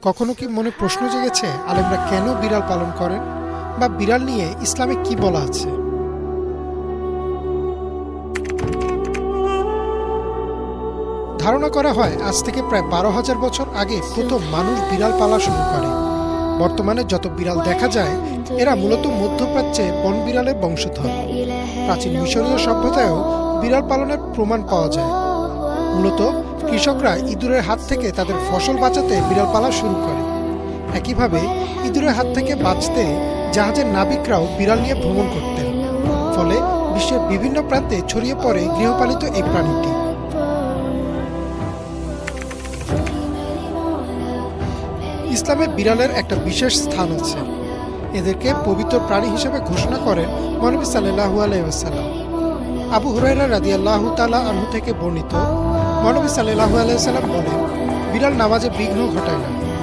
কখনো কি মনে প্রশ্ন জেগেছে আলেমরা কেন বিড়াল পালন করেন, বা বিড়াল নিয়ে ইসলামে কি বলা আছে? ধারণা করা হয় আজ থেকে প্রায় 12,000 বছর আগে প্রথম মানুষ বিড়াল পালা শুরু করে। বর্তমানে যত বিড়াল দেখা যায় এরা মূলত মধ্যপ্রাচ্যে বন বিড়ালের বংশধর। প্রাচীন মিশরীয় সভ্যতায়ও বিড়াল পালনের প্রমাণ পাওয়া যায়। মূলত কৃষকরা ইঁদুরের হাত থেকে তাদের ফসল বাঁচাতে বিড়াল পালা শুরু করে। একইভাবে ইঁদুরের হাত থেকে বাঁচতে জাহাজের নাবিকরাও বিড়াল নিয়ে ভ্রমণ করতেন। ফলে বিশ্বের বিভিন্ন প্রান্তে ছড়িয়ে পড়ে গৃহপালিত এই প্রাণীটি। ইসলামে বিড়ালের একটা বিশেষ স্থান আছে। এদেরকে পবিত্র প্রাণী হিসেবে ঘোষণা করেন মহানবী সাল্লাল্লাহু আলাইহি ওয়াসাল্লাম। আবু হুরায়রা রাদিয়াল্লাহু তাআলা আনহু থেকে বর্ণিত, মহানবী সাল্লাল্লাহু আলাইহি ওয়াসাল্লাম বলেন, বিড়াল নামাজে বিঘ্ন ঘটায় না।